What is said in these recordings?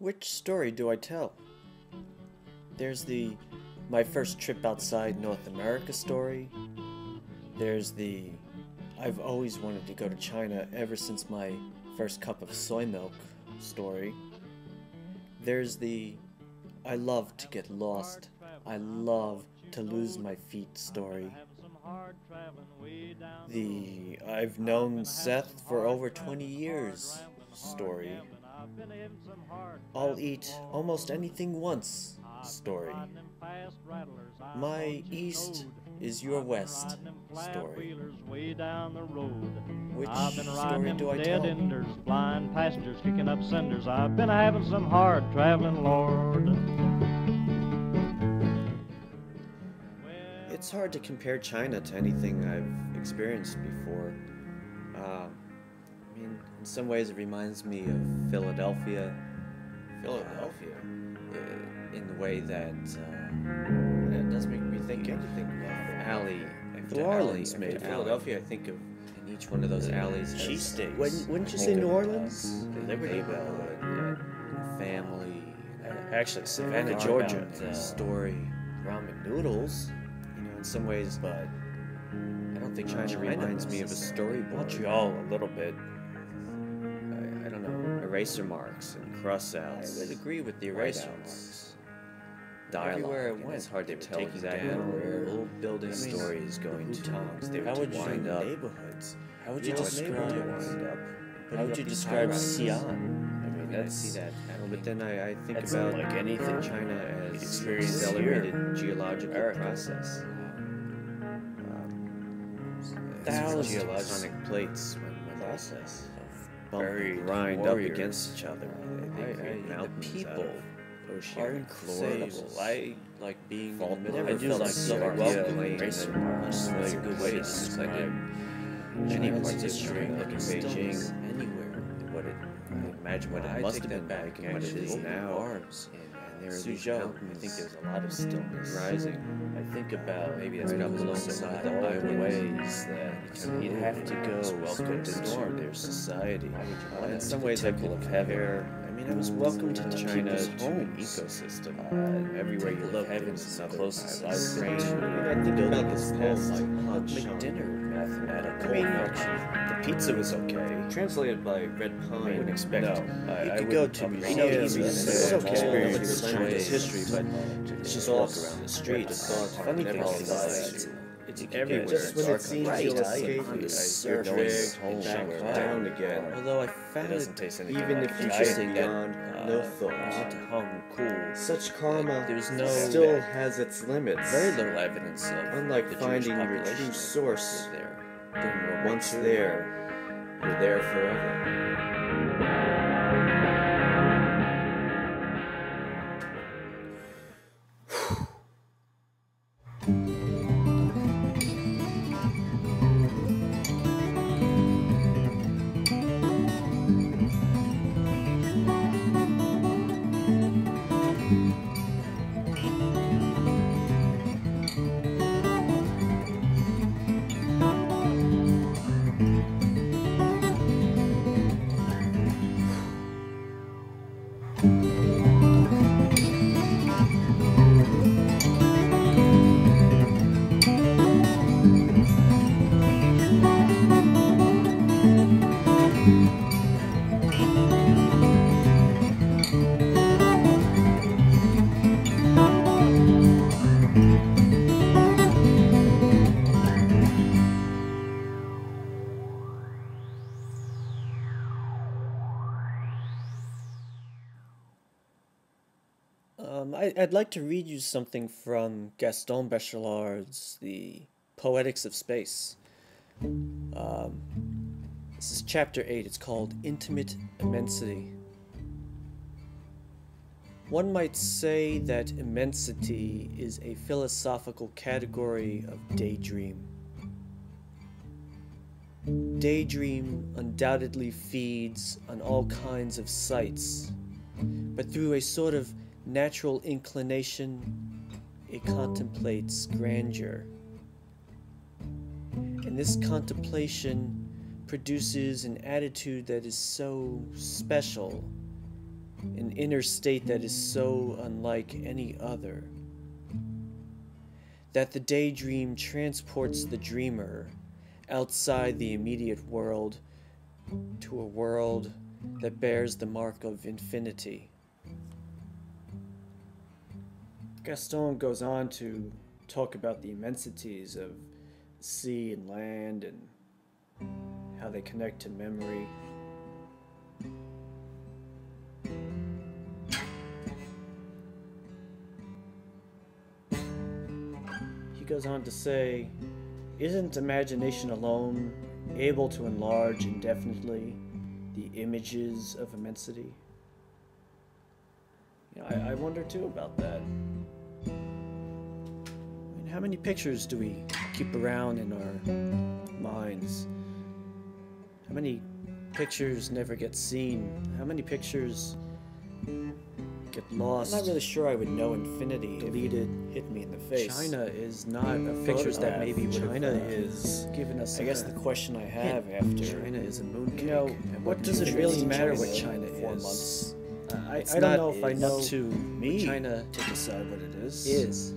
Which story do I tell? There's the my first trip outside North America story. There's the I've always wanted to go to China ever since my first cup of soy milk story. There's the I love to get lost. I love to lose my feet story. The I've known Seth for over 20 years story. I'll eat almost anything once story. My east is your west story. Which story do I tell? Blind passengers kicking up cinders. I've been having some hard traveling, Lord. It's hard to compare China to anything I've experienced before. In some ways it reminds me of Philadelphia. Philadelphia? In the way that it does make me think anything of alley New Orleans, maybe. Philadelphia, I think of in each one of those alleys cheesesteaks. Wouldn't you I say think New of, Orleans? the Liberty Bell and family. Actually, Savannah, About, Georgia. Story, ramen noodles. In some ways, but I don't think China reminds me of a storyboard. Montreal, a little bit. I don't know, eraser marks and cross-outs. I would agree with the eraser marks. Dialogue. Everywhere it went, it's hard to tell taking exactly down where old building stories going to. How would you wind up? Neighborhoods? How would you describe? How would you these describe high-rises? Xi'an? I mean, I see that. But then I think that's about like anything China as experienced accelerated here. geological America. process. Thousands of Geologic plates when process bump very and grind up warriors. against each other. They create the mountains people out of are oceanic incredible. floors. I like being Fault in the middle. I of do like so welcoming racer and marks. That's a unfamiliar good way to places. describe Any China's parts of history, China, like in stillness Beijing. anywhere. What it, Imagine what I it must take have been that back back, and what it actually. is now. Arms. And there are these Suzhou, mountains. I think there's a lot of stillness rising. I think about Maybe that's right got blown alongside some of the all the highways ways that kind you'd of have to go welcomed into into their society. In some ways, I temple could of heaven. compare. I was welcomed to China people's to an homes. ecosystem. Everywhere you Temple of look, heaven there's is the another closest I've island. been to. I think about this past Make dinner mathematical. the pizza was okay. Translated by Red Pine. I wouldn't expect No, you I could go wouldn't to appreciate museums it. and It's okay. experience It's China's ways. history, but It's just just walk walk around the streets. streets. Funny Funny thing thing is, is, it's you can everywhere. get Just when it seems right, you'll I escape, agree. you're Going dragged home back somewhere. down again. Although I It found doesn't it taste anything Even like if you it. just I think beyond no I thought. want to hung cool. Such karma There's no still has its limits. very little evidence of Unlike the Jewish finding your population true that source. lived there during World War Once II. there, you're there forever. I'd like to read you something from Gaston Bachelard's The Poetics of Space. This is chapter 8. It's called Intimate Immensity. One might say that immensity is a philosophical category of daydream. Daydream undoubtedly feeds on all kinds of sights, but through a sort of natural inclination, it contemplates grandeur. And this contemplation produces an attitude that is so special an inner state that is so unlike any other, that the daydream transports the dreamer outside the immediate world to a world that bears the mark of infinity. Gaston goes on to talk about the immensities of sea and land and how they connect to memory. He goes on to say, isn't imagination alone able to enlarge indefinitely the images of immensity? You know, I wonder too about that. I mean, how many pictures do we keep around in our minds? How many pictures never get seen? How many pictures get lost? I'm not really sure I would know infinity. Deleted, hit me in the face. China is not a pictures that maybe China is given us. I guess the question I have after China is a mooncake. You know, what does it really matter what China is? 4 months. I don't know if I know to me China to decide what it is.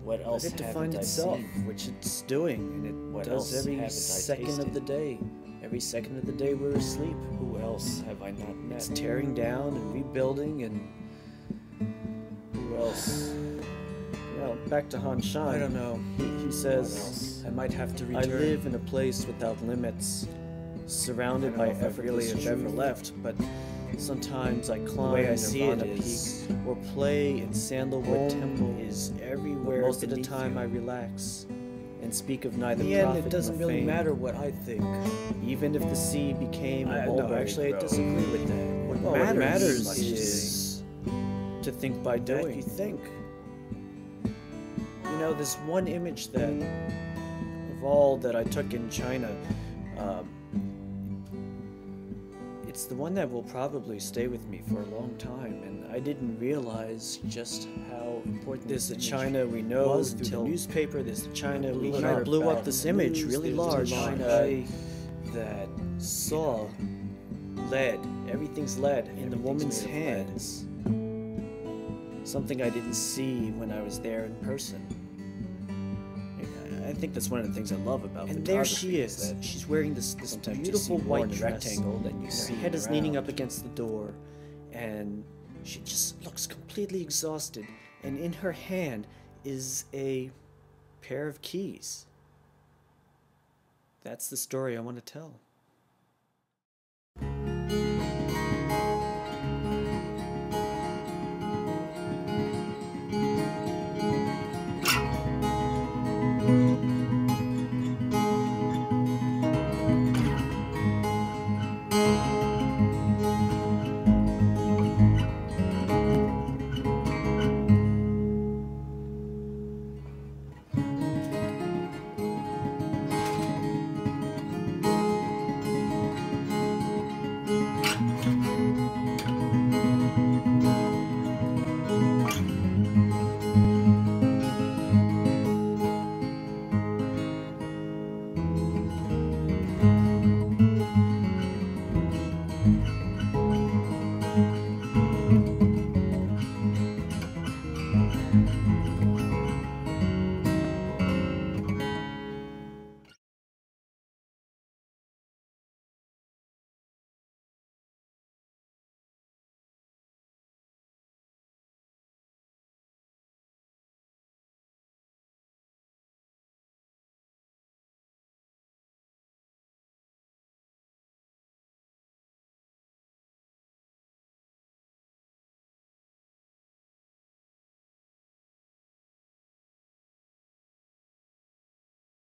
What else it defines itself, which it's doing, and it does every second of the day. Every second of the day we're asleep. Who else have I not met? It's tearing down and rebuilding, and who else? You know, back to Han Shan. I don't know. He says, I might have to return. I live in a place without limits, surrounded by effortless truth. Ever left, but sometimes I climb the way I see it is, or play in Sandalwood Temple is everywhere. Most of the time I relax and speak of neither profit. It doesn't really matter what I think. Even if the sea became a boulder. No, actually, I disagree with that. What matters is to think by doing. You think. You know, this one image that of all that I took in China. It's the one that will probably stay with me for a long time, and I didn't realize just how important this the China we know was through the newspaper. There's the China we blew up this image really large. China that saw lead. Everything's lead in the woman's hands. Something I didn't see when I was there in person. I think that's one of the things I love about photography. And there she is. She's wearing this beautiful white dress. Rectangle that you see. Her head is leaning up against the door, and she just looks completely exhausted. And in her hand is a pair of keys. That's the story I want to tell.